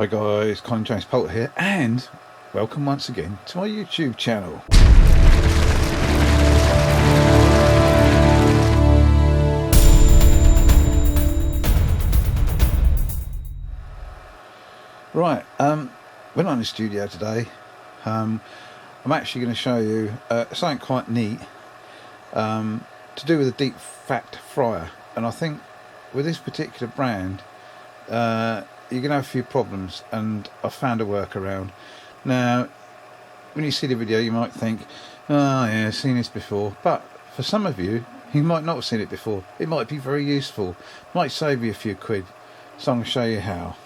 Hi guys, Colin James Poulter here, and welcome once again to my YouTube channel. Right, we're not in the studio today. I'm actually going to show you something quite neat to do with a deep fat fryer, and I think with this particular brand you're going to have a few problems, and I found a workaround. Now, when you see the video you might think, oh yeah, I've seen this before, but for some of you, you might not have seen it before. It might be very useful, might save you a few quid, so I'm going to show you how.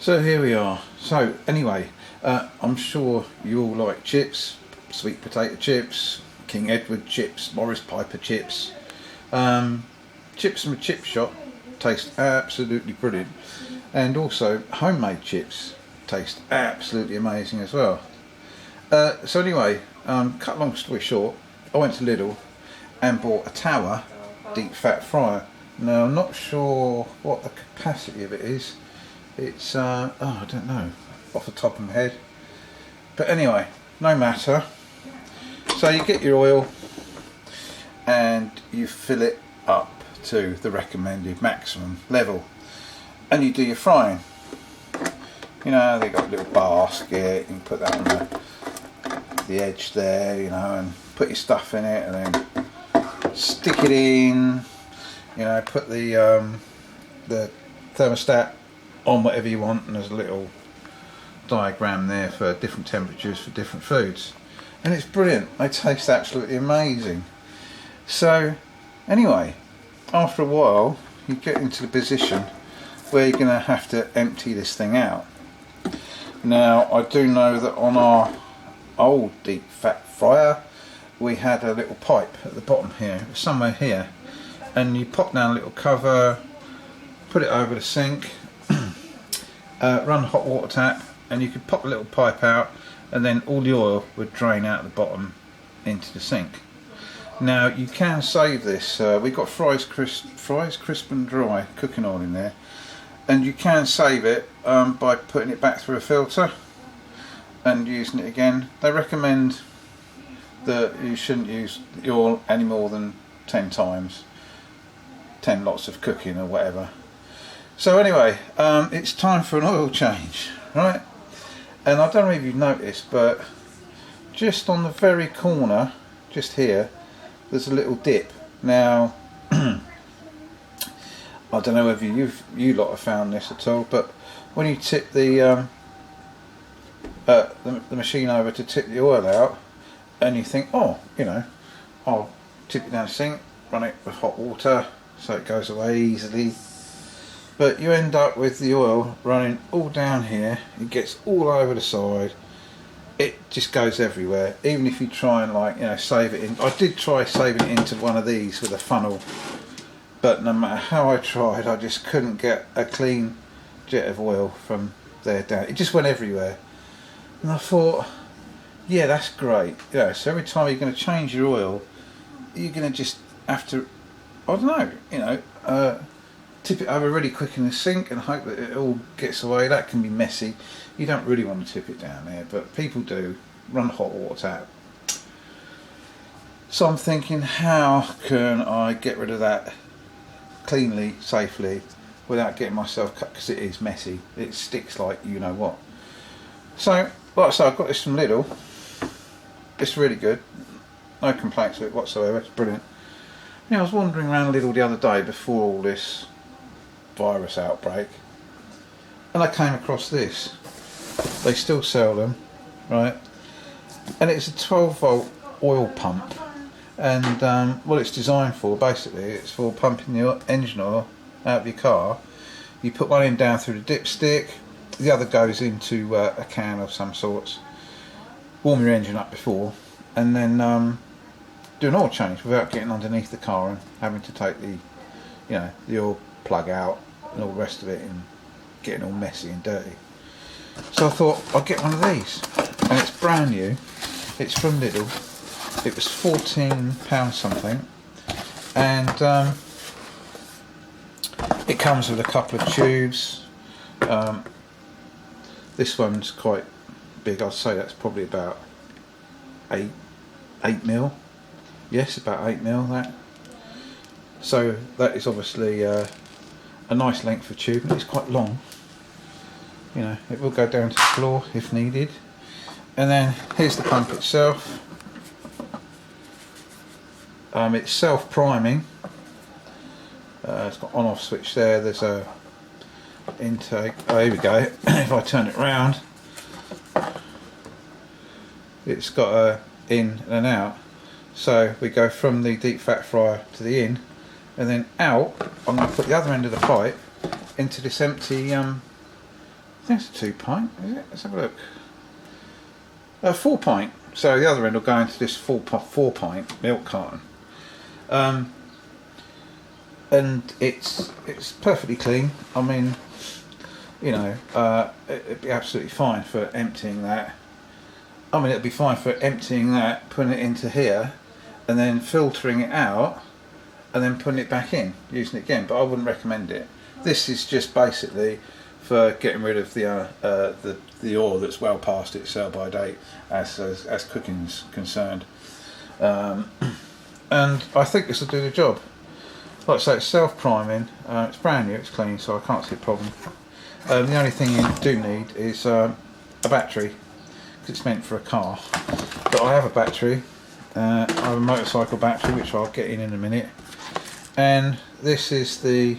So here we are. So anyway, I'm sure you all like chips, sweet potato chips, King Edward chips, Morris Piper chips. Chips from a chip shop taste absolutely brilliant, and also homemade chips taste absolutely amazing as well. So anyway, cut a long story short, I went to Lidl and bought a Tower deep fat fryer. Now I'm not sure what the capacity of it is. It's oh, I don't know off the top of my head, but anyway, no matter. So you get your oil and you fill it up to the recommended maximum level, and you do your frying. You know, they got a little basket, you can put that on the edge there, you know, and put your stuff in it, and then stick it in, you know, put the thermostat on whatever you want, and there's a little diagram there for different temperatures for different foods, and it's brilliant. They taste absolutely amazing. So anyway, after a while you get into the position where you're going to have to empty this thing out. Now I do know that on our old deep fat fryer we had a little pipe at the bottom here, somewhere here, and you pop down a little cover, put it over the sink, run the hot water tap, and you could pop a little pipe out, and then all the oil would drain out the bottom into the sink. Now you can save this. We've got Fry's Crisp and Dry cooking oil in there, and you can save it by putting it back through a filter and using it again. They recommend that you shouldn't use the oil any more than 10 times, 10 lots of cooking or whatever. So anyway, it's time for an oil change, right? And I don't know if you've noticed, but just on the very corner, just here, there's a little dip. Now I don't know whether you lot have found this at all, but when you tip the machine over to tip the oil out, and you think, oh, you know, I'll tip it down the sink, run it with hot water so it goes away easily, but you end up with the oil running all down here. It gets all over the side. It just goes everywhere. Even if you try and, like, you know, save it in. I did try saving it into one of these with a funnel, but no matter how I tried, I just couldn't get a clean jet of oil from there down. It just went everywhere. And I thought, yeah, that's great. You know, so every time you're going to change your oil, you're going to just have to, I don't know, you know, tip it over really quick in the sink and hope that it all gets away. That can be messy. You don't really want to tip it down there, but people do. Run hot water tap. So I'm thinking, how can I get rid of that cleanly, safely, without getting myself cut, because it is messy. It sticks like you know what. So, like I said, I've got this from Lidl. It's really good. No complaints with it whatsoever. It's brilliant. You know, I was wandering around Lidl the other day before all this virus outbreak, and I came across this. They still sell them, right? And it's a 12-volt oil pump, and what it's designed for, basically, it's for pumping the engine oil out of your car. You put one in down through the dipstick, the other goes into a can of some sorts. Warm your engine up before, and then do an oil change without getting underneath the car and having to take the, you know, the oil plug out and all the rest of it and getting all messy and dirty. So I thought I'd get one of these, and it's brand new. It's from Lidl. It was £14 something, and it comes with a couple of tubes, This one's quite big. I'd say that's probably about 8 mil. Yes, about 8 mil that. So that is obviously a nice length of tube, and it's quite long. You know, it will go down to the floor if needed. And then here's the pump itself. It's self-priming. It's got on-off switch there. There's a intake. Oh, here we go. If I turn it round, it's got a in and an out. So we go from the deep fat fryer to the in, and then out. I'm going to put the other end of the pipe into this empty. I think it's a 2 pint. Is it? Let's have a look. 4 pint. So the other end will go into this 4 pint milk carton. And it's perfectly clean. I mean, you know, it'd be absolutely fine for emptying that. I mean, it'd be fine for emptying that, putting it into here, and then filtering it out, and then putting it back in, using it again. But I wouldn't recommend it. This is just basically for getting rid of the oil that's well past its sell-by date, as cooking's concerned. And I think this will do the job. Like I say, it's self-priming, it's brand new, it's clean, so I can't see a problem. The only thing you do need is a battery, because it's meant for a car. But I have a battery, I have a motorcycle battery, which I'll get in a minute. And this is the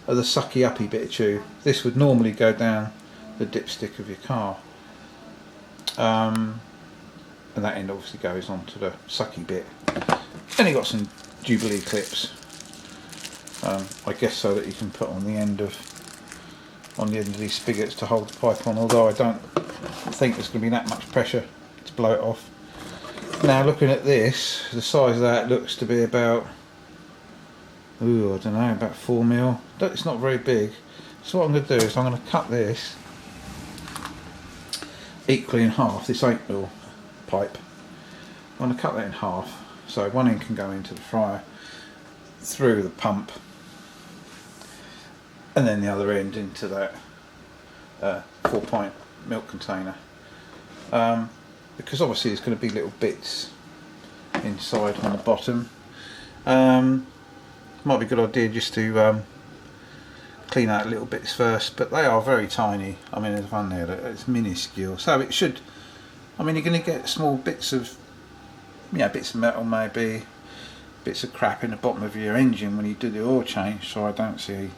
sucky uppy bit of tube. This would normally go down the dipstick of your car. And that end obviously goes onto the sucky bit. Then you've got some Jubilee clips. I guess so that you can put on the end of these spigots to hold the pipe on, although I don't think there's going to be that much pressure to blow it off. Now looking at this, the size of that looks to be about, I don't know, about 4 mil. It's not very big. So what I'm going to do is I'm going to cut this equally in half, this 8 mil pipe. I'm going to cut that in half, so one end can go into the fryer through the pump, and then the other end into that 4 pint milk container, because obviously there's going to be little bits inside on the bottom. Might be a good idea just to clean out little bits first, but they are very tiny. I mean, there's one there that's minuscule, so it should, I mean, you're going to get small bits of, you know, bits of metal, maybe bits of crap in the bottom of your engine when you do the oil change, so I don't see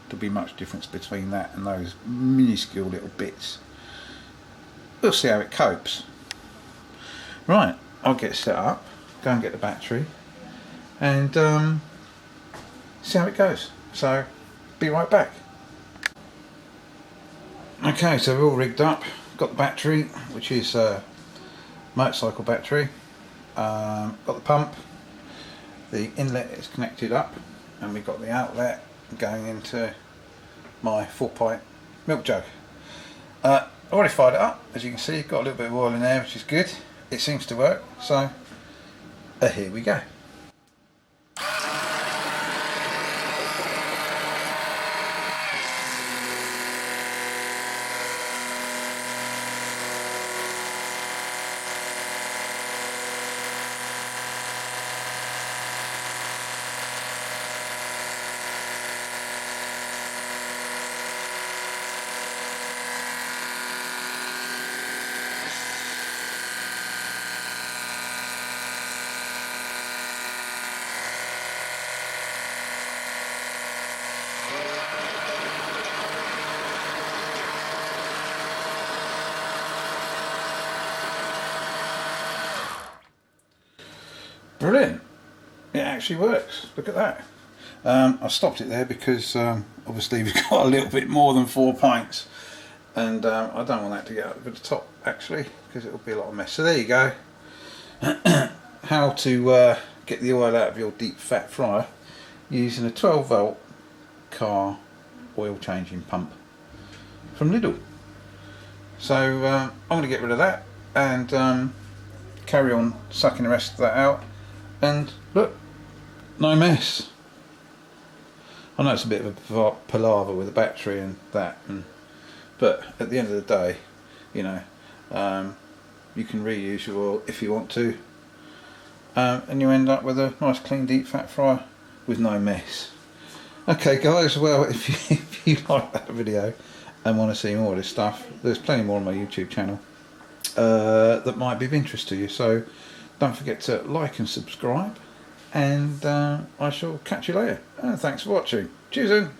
there'll be much difference between that and those minuscule little bits. We'll see how it copes. Right, I'll get set up, go and get the battery, and see how it goes. So, be right back. Okay, so we're all rigged up. Got the battery, which is a motorcycle battery. Got the pump. The inlet is connected up, and we've got the outlet going into my 4 pint milk jug. I've already fired it up, as you can see. Got a little bit of oil in there, which is good. It seems to work, so here we go. Brilliant, it actually works. Look at that. I stopped it there because obviously we've got a little bit more than 4 pints, and I don't want that to get over the top actually, because it will be a lot of mess. So there you go. How to get the oil out of your deep fat fryer using a 12 volt car oil changing pump from Lidl. So I'm going to get rid of that and carry on sucking the rest of that out, and look, no mess. I know it's a bit of a palaver with the battery and that, and But at the end of the day, you know, you can reuse your oil if you want to, and you end up with a nice clean deep fat fryer with no mess. Okay guys, well if you like that video and want to see more of this stuff, there's plenty more on my YouTube channel that might be of interest to you, so don't forget to like and subscribe, and I shall catch you later. Thanks for watching. Cheers then.